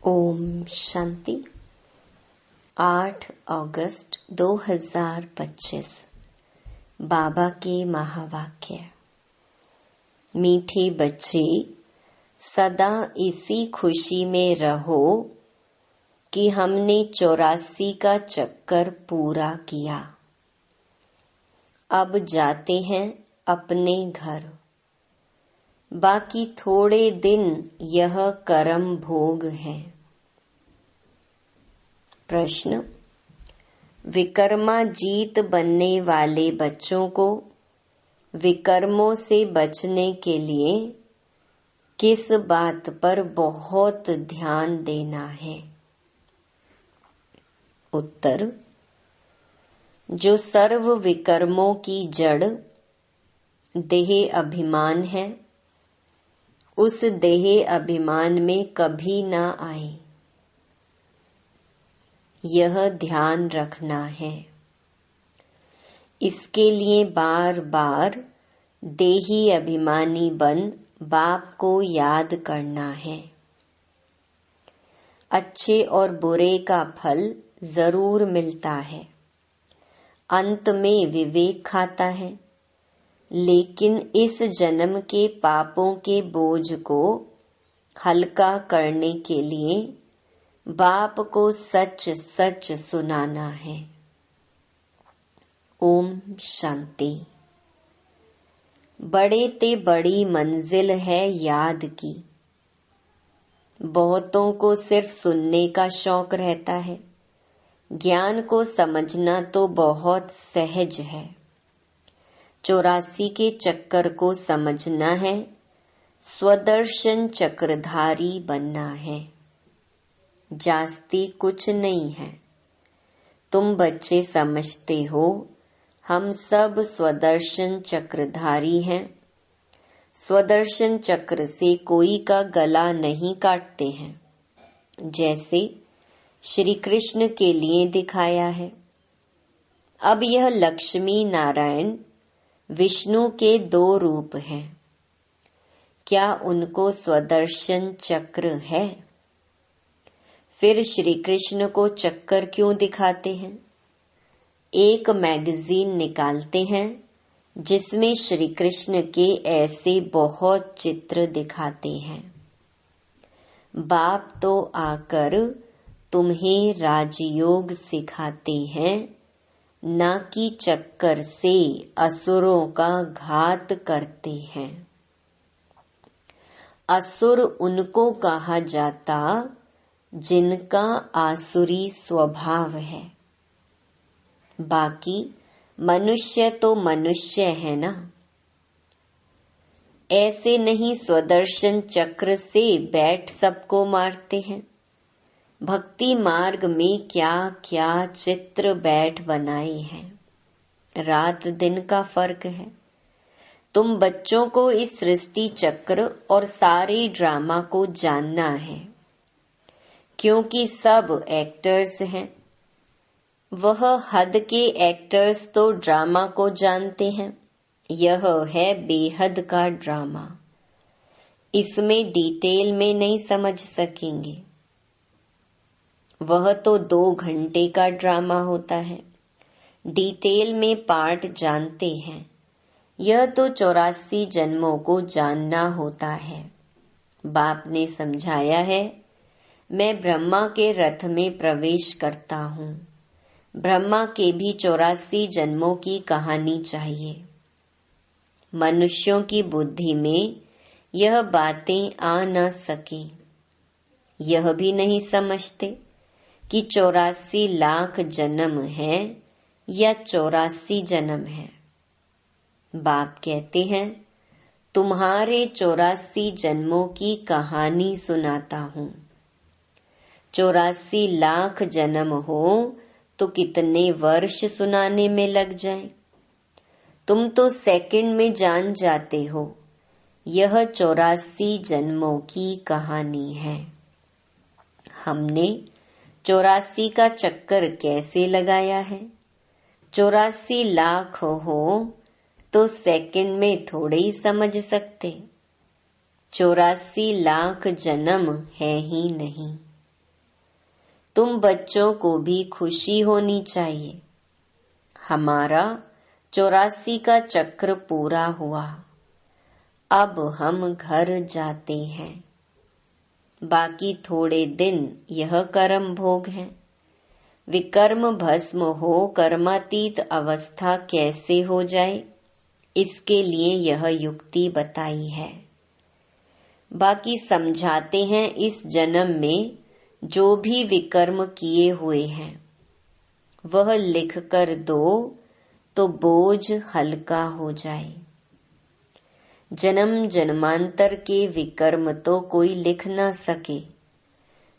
ओम शांति। 8 अगस्त 2025 बाबा के महावाक्य। मीठे बच्चे, सदा इसी खुशी में रहो कि हमने 84 का चक्कर पूरा किया। अब जाते हैं अपने घर। बाकी थोड़े दिन यह कर्म भोग है। प्रश्न: विकर्माजीत बनने वाले बच्चों को विकर्मों से बचने के लिए किस बात पर बहुत ध्यान देना है? उत्तर: जो सर्व विकर्मों की जड़ देह अभिमान है, उस देह अभिमान में कभी ना आए, यह ध्यान रखना है। इसके लिए बार बार देही अभिमानी बन बाप को याद करना है। अच्छे और बुरे का फल जरूर मिलता है। अंत में विवेक खाता है, लेकिन इस जन्म के पापों के बोझ को हल्का करने के लिए बाप को सच सच सुनाना है। ओम शांति। बड़े ते बड़ी मंजिल है याद की। बहुतों को सिर्फ सुनने का शौक रहता है। ज्ञान को समझना तो बहुत सहज है। 84 के चक्कर को समझना है, स्वदर्शन चक्रधारी बनना है। जास्ती कुछ नहीं है। तुम बच्चे समझते हो हम सब स्वदर्शन चक्रधारी हैं। स्वदर्शन चक्र से कोई का गला नहीं काटते हैं, जैसे श्री कृष्ण के लिए दिखाया है। अब यह लक्ष्मी नारायण विष्णु के 2 रूप हैं। क्या उनको स्वदर्शन चक्र है? फिर श्री कृष्ण को चक्कर क्यों दिखाते हैं? एक मैगजीन निकालते हैं जिसमें श्री कृष्ण के ऐसे बहुत चित्र दिखाते हैं। बाप तो आकर तुम्हें राजयोग सिखाते हैं, ना कि चक्कर से असुरों का घात करते हैं। असुर उनको कहा जाता जिनका आसुरी स्वभाव है। बाकी मनुष्य तो मनुष्य है ना। ऐसे नहीं स्वदर्शन चक्र से बैठ सबको मारते हैं। भक्ति मार्ग में क्या क्या चित्र बैठ बनाए हैं। रात दिन का फर्क है। तुम बच्चों को इस सृष्टि चक्र और सारे ड्रामा को जानना है, क्योंकि सब एक्टर्स हैं। वह हद के एक्टर्स तो ड्रामा को जानते हैं। यह है बेहद का ड्रामा। इसमें डिटेल में नहीं समझ सकेंगे। वह तो 2 घंटे का ड्रामा होता है। डिटेल में पार्ट जानते हैं। यह तो 84 जन्मों को जानना होता है। बाप ने समझाया है, मैं ब्रह्मा के रथ में प्रवेश करता हूँ। ब्रह्मा के भी 84 जन्मों की कहानी चाहिए। मनुष्यों की बुद्धि में यह बातें आ न सके। यह भी नहीं समझते कि 84 लाख जन्म है या 84 जन्म है। बाप कहते हैं, तुम्हारे 84 जन्मों की कहानी सुनाता हूँ। 84 लाख जन्म हो तो कितने वर्ष सुनाने में लग जाए। तुम तो सेकंड में जान जाते हो। यह 84 जन्मों की कहानी है। हमने 84 का चक्कर कैसे लगाया है? 84 लाख हो तो सेकंड में थोड़े ही समझ सकते। 84 लाख जन्म है ही नहीं। तुम बच्चों को भी खुशी होनी चाहिए। हमारा 84 का चक्र पूरा हुआ। अब हम घर जाते हैं। बाकी थोड़े दिन यह कर्म भोग है। विकर्म भस्म हो कर्मातीत अवस्था कैसे हो जाए, इसके लिए यह युक्ति बताई है। बाकी समझाते हैं इस जन्म में जो भी विकर्म किए हुए हैं वह लिख कर दो तो बोझ हल्का हो जाए। जन्म जन्मांतर के विकर्म तो कोई लिख ना सके।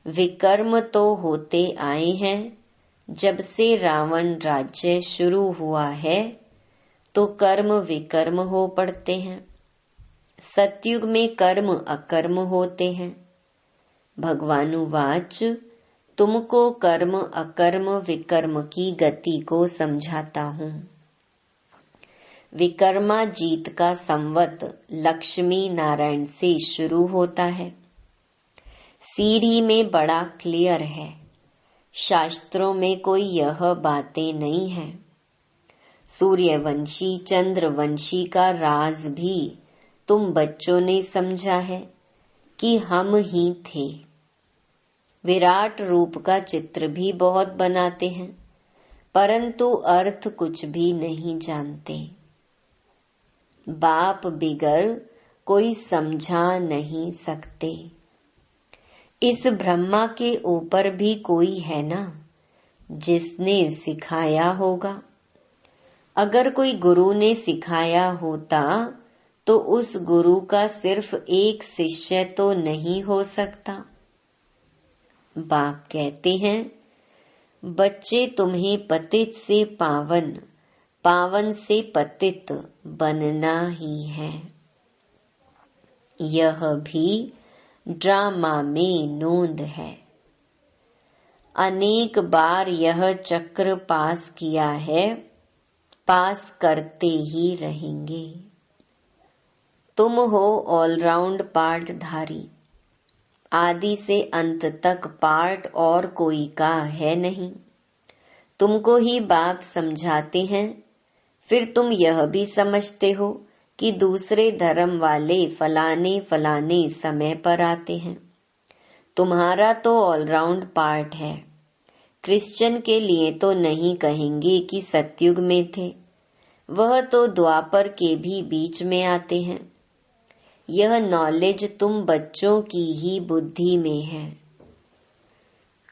विकर्म तो होते आए हैं। जब से रावण राज्य शुरू हुआ है तो कर्म विकर्म हो पड़ते हैं। सतयुग में कर्म अकर्म होते हैं। भगवानुवाच, तुमको कर्म अकर्म विकर्म की गति को समझाता हूँ। विकर्मा जीत का संवत लक्ष्मी नारायण से शुरू होता है। सीढ़ी में बड़ा क्लियर है। शास्त्रों में कोई यह बातें नहीं है। सूर्यवंशी चंद्रवंशी का राज भी तुम बच्चों ने समझा है कि हम ही थे। विराट रूप का चित्र भी बहुत बनाते हैं, परंतु अर्थ कुछ भी नहीं जानते। बाप बिगर कोई समझा नहीं सकते। इस ब्रह्मा के ऊपर भी कोई है ना, जिसने सिखाया होगा। अगर कोई गुरु ने सिखाया होता तो उस गुरु का सिर्फ एक शिष्य तो नहीं हो सकता। बाप कहते हैं, बच्चे तुम्हें पतित से पावन, पावन से पतित बनना ही है। यह भी ड्रामा में नोंद है। अनेक बार यह चक्र पास किया है, पास करते ही रहेंगे। तुम हो ऑलराउंड पार्टधारी। आदि से अंत तक पार्ट और कोई का है नहीं। तुमको ही बाप समझाते हैं। फिर तुम यह भी समझते हो कि दूसरे धर्म वाले फलाने फलाने समय पर आते हैं। तुम्हारा तो ऑलराउंड पार्ट है। क्रिश्चियन के लिए तो नहीं कहेंगे कि सतयुग में थे, वह तो द्वापर के भी बीच में आते हैं। यह नॉलेज तुम बच्चों की ही बुद्धि में है।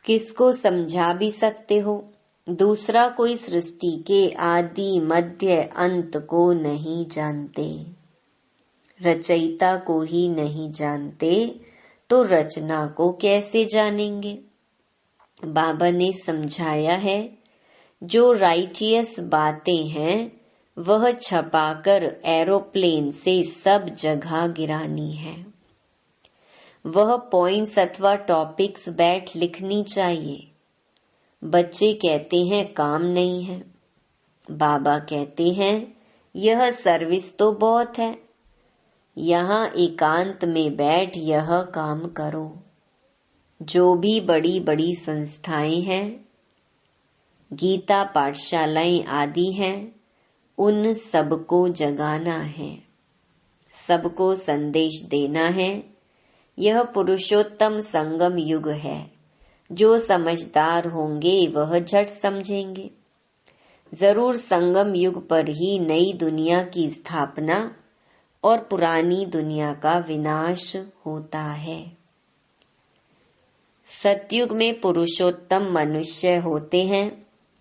किसको समझा भी सकते हो। दूसरा कोई सृष्टि के आदि मध्य अंत को नहीं जानते। रचयिता को ही नहीं जानते तो रचना को कैसे जानेंगे। बाबा ने समझाया है, जो राइटियस बातें हैं वह छपाकर एरोप्लेन से सब जगह गिरानी है। वह पॉइंट्स अथवा टॉपिक्स बैठ लिखनी चाहिए। बच्चे कहते हैं काम नहीं है। बाबा कहते हैं यह सर्विस तो बहुत है। यहाँ एकांत में बैठ यह काम करो। जो भी बड़ी बड़ी संस्थाएं हैं, गीता पाठशालाएं आदि हैं, उन सबको जगाना है, सबको संदेश देना है। यह पुरुषोत्तम संगम युग है। जो समझदार होंगे वह झट समझेंगे। जरूर संगम युग पर ही नई दुनिया की स्थापना और पुरानी दुनिया का विनाश होता है। सतयुग में पुरुषोत्तम मनुष्य होते हैं।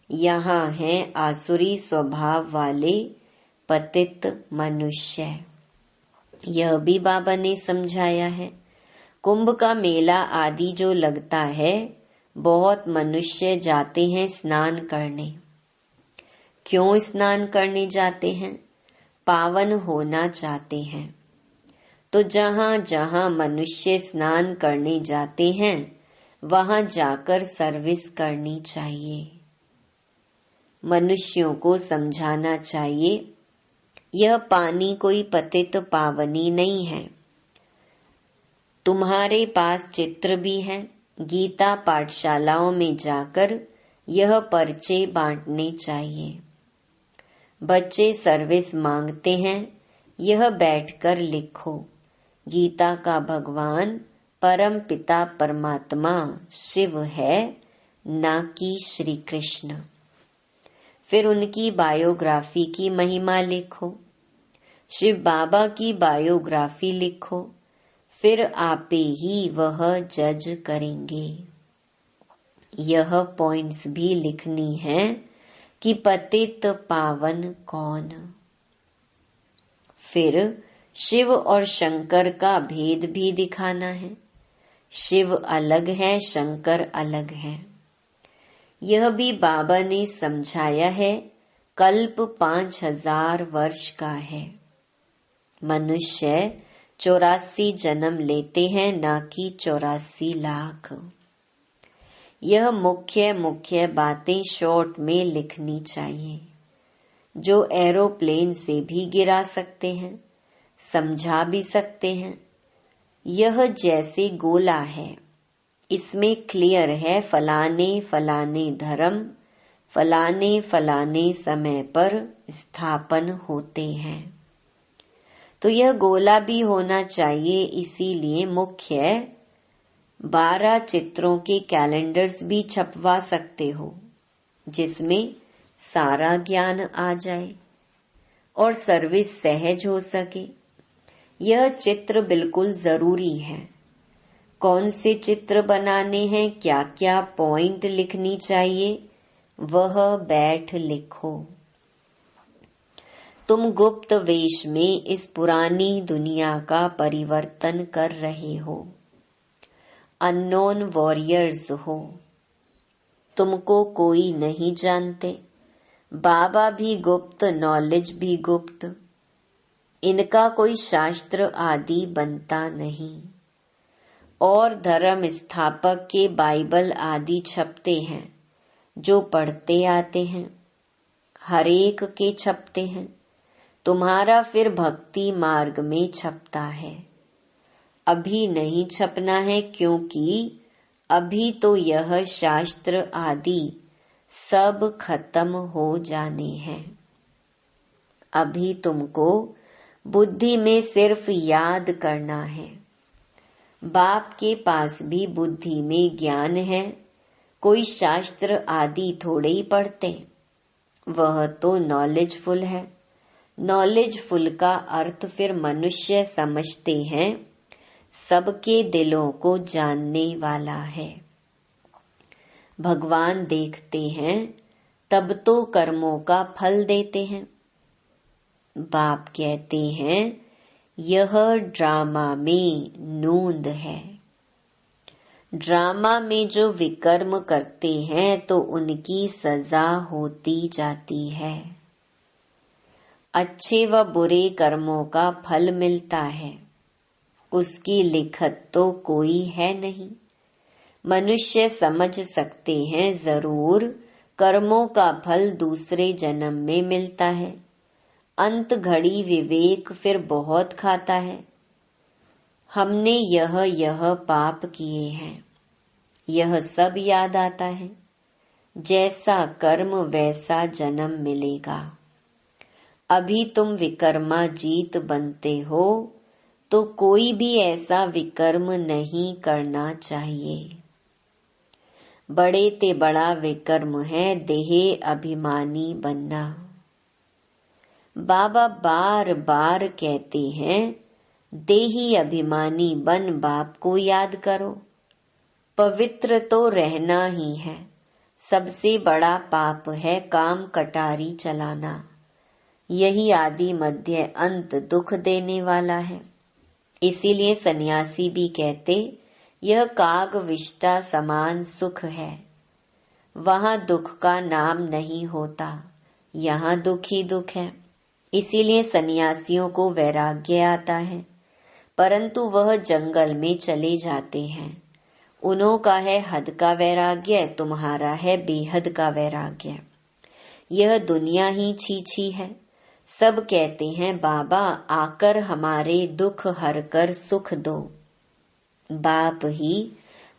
यहाँ हैं आसुरी स्वभाव वाले पतित मनुष्य। यह भी बाबा ने समझाया है। कुंभ का मेला आदि जो लगता है, बहुत मनुष्य जाते हैं स्नान करने। क्यों स्नान करने जाते हैं? पावन होना चाहते हैं। तो जहाँ जहाँ मनुष्य स्नान करने जाते हैं वहाँ जाकर सर्विस करनी चाहिए। मनुष्यों को समझाना चाहिए, यह पानी कोई पतित पावनी नहीं है। तुम्हारे पास चित्र भी है, गीता पाठशालाओं में जाकर यह पर्चे बांटने चाहिए। बच्चे सर्विस मांगते हैं, यह बैठकर लिखो। गीता का भगवान परम पिता परमात्मा शिव है, ना कि श्री कृष्ण। फिर उनकी बायोग्राफी की महिमा लिखो। शिव बाबा की बायोग्राफी लिखो, फिर आपे ही वह जज करेंगे। यह पॉइंट्स भी लिखनी है कि पतित पावन कौन। फिर शिव और शंकर का भेद भी दिखाना है। शिव अलग है, शंकर अलग है। यह भी बाबा ने समझाया है। कल्प 5000 वर्ष का है। मनुष्य 84 जन्म लेते हैं, ना कि 84 लाख। यह मुख्य बातें शॉर्ट में लिखनी चाहिए, जो एरोप्लेन से भी गिरा सकते हैं, समझा भी सकते हैं। यह जैसे गोला है, इसमें क्लियर है फलाने फलाने धर्म फलाने फलाने समय पर स्थापन होते हैं। तो यह गोला भी होना चाहिए, इसीलिए मुख्य 12 चित्रों के कैलेंडर्स भी छपवा सकते हो, जिसमें सारा ज्ञान आ जाए और सर्विस सहज हो सके। यह चित्र बिल्कुल जरूरी है। कौन से चित्र बनाने हैं, क्या क्या पॉइंट लिखनी चाहिए, वह बैठ लिखो। तुम गुप्त वेश में इस पुरानी दुनिया का परिवर्तन कर रहे हो। अननोन वॉरियर्स हो। तुमको कोई नहीं जानते। बाबा भी गुप्त, नॉलेज भी गुप्त। इनका कोई शास्त्र आदि बनता नहीं। और धर्म स्थापक के बाइबल आदि छपते हैं, जो पढ़ते आते हैं। हर एक के छपते हैं। तुम्हारा फिर भक्ति मार्ग में छपता है। अभी नहीं छपना है, क्योंकि अभी तो यह शास्त्र आदि सब खत्म हो जाने हैं। अभी तुमको बुद्धि में सिर्फ याद करना है। बाप के पास भी बुद्धि में ज्ञान है, कोई शास्त्र आदि थोड़े ही पढ़ते। वह तो नॉलेजफुल है। नॉलेजफुल का अर्थ फिर मनुष्य समझते हैं, सबके दिलों को जानने वाला है। भगवान देखते हैं, तब तो कर्मों का फल देते हैं। बाप कहते हैं, यह ड्रामा में नूंद है। ड्रामा में जो विकर्म करते हैं, तो उनकी सजा होती जाती है। अच्छे व बुरे कर्मों का फल मिलता है, उसकी लिखत तो कोई है नहीं। मनुष्य समझ सकते हैं, जरूर कर्मों का फल दूसरे जन्म में मिलता है। अंत घड़ी विवेक फिर बहुत खाता है। हमने यह पाप किए हैं, यह सब याद आता है। जैसा कर्म वैसा जन्म मिलेगा। अभी तुम विकर्मा जीत बनते हो, तो कोई भी ऐसा विकर्म नहीं करना चाहिए। बड़े ते बड़ा विकर्म है देह अभिमानी बनना। बाबा बार बार कहते हैं, देही अभिमानी बन बाप को याद करो। पवित्र तो रहना ही है। सबसे बड़ा पाप है काम कटारी चलाना। यही आदि मध्य अंत दुख देने वाला है। इसीलिए सन्यासी भी कहते, यह काग विष्टा समान सुख है। वहां दुख का नाम नहीं होता, यहाँ दुख ही दुख है। इसीलिए सन्यासियों को वैराग्य आता है, परंतु वह जंगल में चले जाते हैं। उन्हों का है हद का वैराग्य, तुम्हारा है बेहद का वैराग्य। यह दुनिया ही छीछी है। सब कहते हैं, बाबा आकर हमारे दुख हर कर सुख दो। बाप ही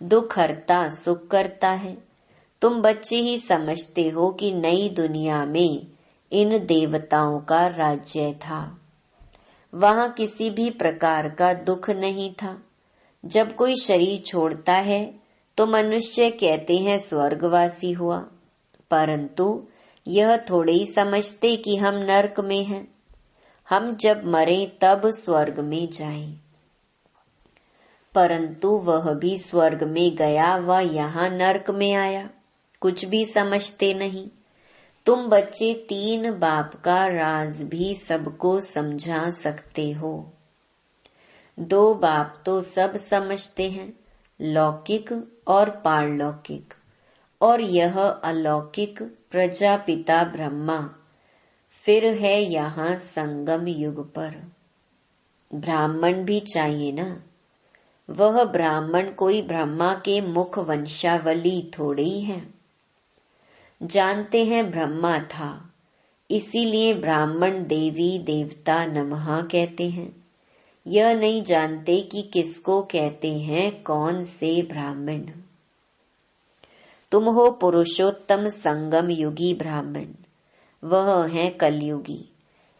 दुख हरता सुख करता है। तुम बच्चे ही समझते हो कि नई दुनिया में इन देवताओं का राज्य था। वहां किसी भी प्रकार का दुख नहीं था। जब कोई शरीर छोड़ता है तो मनुष्य कहते हैं स्वर्गवासी हुआ, परंतु यह थोड़े ही समझते कि हम नरक में हैं। हम जब मरें तब स्वर्ग में जाएं, परंतु वह भी स्वर्ग में गया व यहाँ नरक में आया, कुछ भी समझते नहीं। तुम बच्चे 3 बाप का राज भी सबको समझा सकते हो। 2 बाप तो सब समझते हैं, लौकिक और पारलौकिक, और यह अलौकिक प्रजापिता ब्रह्मा फिर है यहाँ संगम युग पर। ब्राह्मण भी चाहिए ना। वह ब्राह्मण कोई ब्रह्मा के मुख वंशावली थोड़ी है। जानते हैं ब्रह्मा था, इसीलिए ब्राह्मण देवी देवता नमः कहते हैं। यह नहीं जानते कि किसको कहते हैं, कौन से ब्राह्मण। तुम हो पुरुषोत्तम संगम युगी ब्राह्मण, वह है कलयुगी।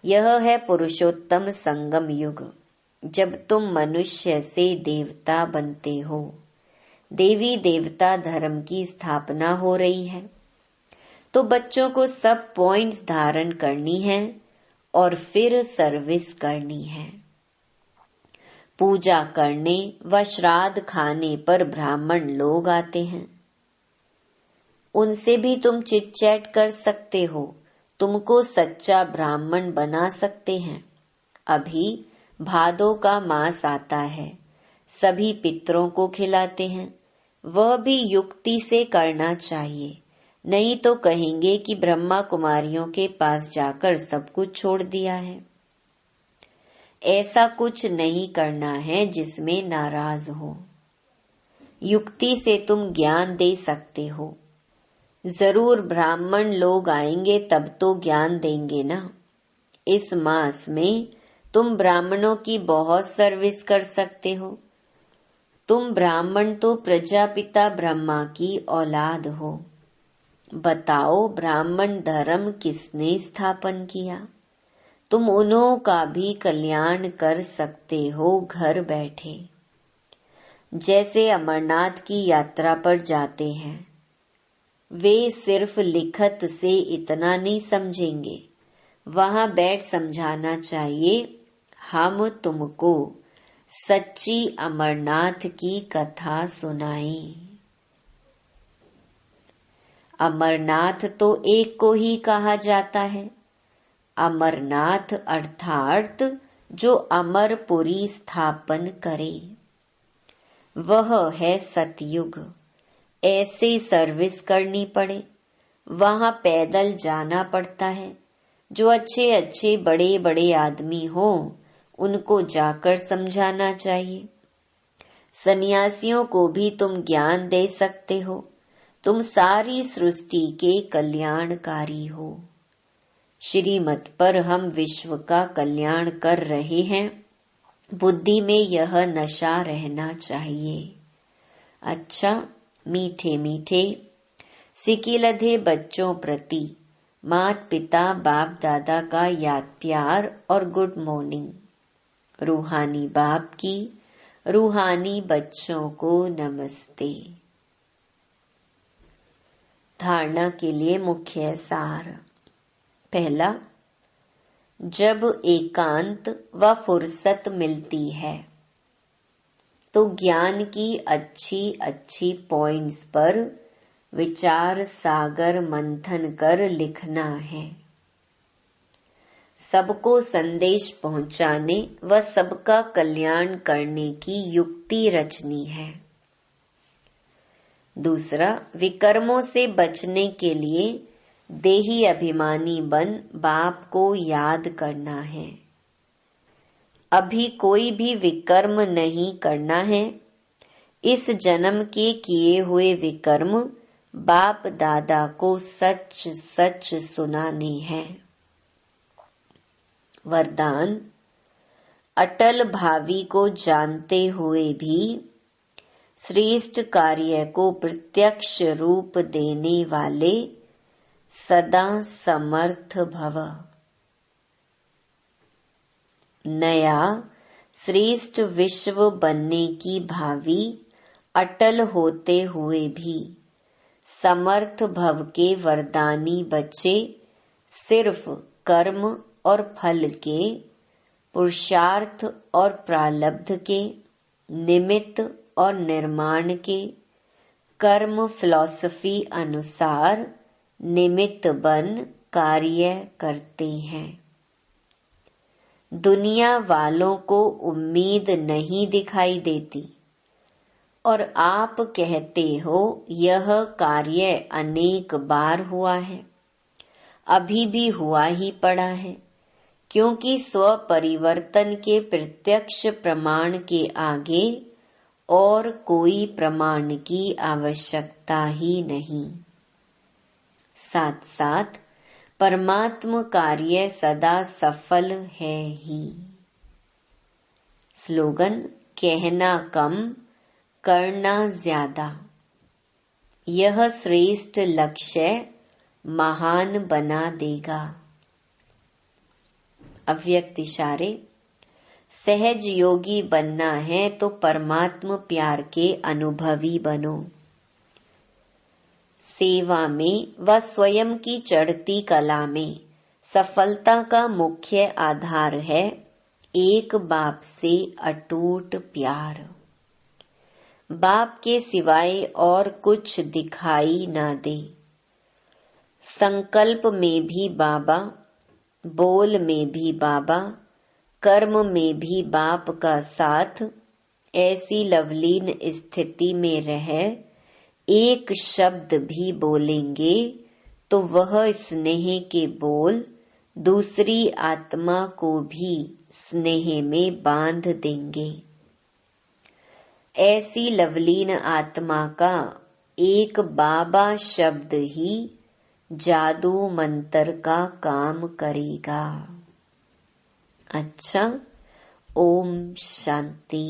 यह है पुरुषोत्तम संगम युग, जब तुम मनुष्य से देवता बनते हो। देवी देवता धर्म की स्थापना हो रही है, तो बच्चों को सब पॉइंट्स धारण करनी है और फिर सर्विस करनी है। पूजा करने व श्राद्ध खाने पर ब्राह्मण लोग आते हैं, उनसे भी तुम चिट चैट कर सकते हो, तुमको सच्चा ब्राह्मण बना सकते हैं। अभी भादों का मास आता है, सभी पितरों को खिलाते हैं। वह भी युक्ति से करना चाहिए, नहीं तो कहेंगे कि ब्रह्मा कुमारियों के पास जाकर सब कुछ छोड़ दिया है। ऐसा कुछ नहीं करना है जिसमें नाराज हो। युक्ति से तुम ज्ञान दे सकते हो। जरूर ब्राह्मण लोग आएंगे तब तो ज्ञान देंगे ना। इस मास में तुम ब्राह्मणों की बहुत सर्विस कर सकते हो। तुम ब्राह्मण तो प्रजापिता ब्रह्मा की औलाद हो। बताओ ब्राह्मण धर्म किसने स्थापन किया? तुम उन्हों का भी कल्याण कर सकते हो घर बैठे। जैसे अमरनाथ की यात्रा पर जाते हैं, वे सिर्फ लिखत से इतना नहीं समझेंगे, वहां बैठ समझाना चाहिए। हम तुमको सच्ची अमरनाथ की कथा सुनाई। अमरनाथ तो एक को ही कहा जाता है। अमरनाथ अर्थात जो अमरपुरी स्थापन करे, वह है सतयुग। ऐसे सर्विस करनी पड़े, वहां पैदल जाना पड़ता है। जो अच्छे अच्छे बड़े बड़े आदमी हो, उनको जाकर समझाना चाहिए। सन्यासियों को भी तुम ज्ञान दे सकते हो। तुम सारी सृष्टि के कल्याणकारी हो। श्रीमत पर हम विश्व का कल्याण कर रहे हैं, बुद्धि में यह नशा रहना चाहिए। अच्छा, मीठे मीठे सिकिलधे बच्चों प्रति माता पिता बाप दादा का याद प्यार और गुड मॉर्निंग। रूहानी बाप की रूहानी बच्चों को नमस्ते। धारणा के लिए मुख्य सार। पहला, जब एकांत व फुर्सत मिलती है तो ज्ञान की अच्छी अच्छी पॉइंट्स पर विचार सागर मंथन कर लिखना है। सबको संदेश पहुंचाने व सबका कल्याण करने की युक्ति रचनी है। दूसरा, विकर्मों से बचने के लिए देही अभिमानी बन बाप को याद करना है। अभी कोई भी विकर्म नहीं करना है। इस जन्म के किए हुए विकर्म बाप दादा को सच सच सुनाने हैं। वरदान, अटल भावी को जानते हुए भी श्रेष्ठ कार्य को प्रत्यक्ष रूप देने वाले सदा समर्थ भव। नया श्रेष्ठ विश्व बनने की भावी अटल होते हुए भी समर्थ भव के वरदानी बच्चे सिर्फ कर्म और फल के, पुरुषार्थ और प्रारब्ध के, निमित्त और निर्माण के, कर्म फिलॉसफी अनुसार निमित्त बन कार्य करते हैं। दुनिया वालों को उम्मीद नहीं दिखाई देती और आप कहते हो यह कार्य अनेक बार हुआ है, अभी भी हुआ ही पड़ा है, क्योंकि स्व परिवर्तन के प्रत्यक्ष प्रमाण के आगे और कोई प्रमाण की आवश्यकता ही नहीं। साथ साथ परमात्म कार्य सदा सफल है ही। स्लोगन: कहना कम, करना ज्यादा। यह श्रेष्ठ लक्ष्य महान बना देगा। अव्यक्त इशारे: सहज योगी बनना है तो परमात्म प्यार के अनुभवी बनो। सेवा में व स्वयं की चढ़ती कला में सफलता का मुख्य आधार है एक बाप से अटूट प्यार। बाप के सिवाय और कुछ दिखाई ना दे। संकल्प में भी बाबा, बोल में भी बाबा, कर्म में भी बाप का साथ। ऐसी लवलीन स्थिति में रह एक शब्द भी बोलेंगे तो वह स्नेह के बोल दूसरी आत्मा को भी स्नेह में बांध देंगे। ऐसी लवलीन आत्मा का एक बाबा शब्द ही जादू मंत्र का काम करेगा। अच्छा, ओम शांति।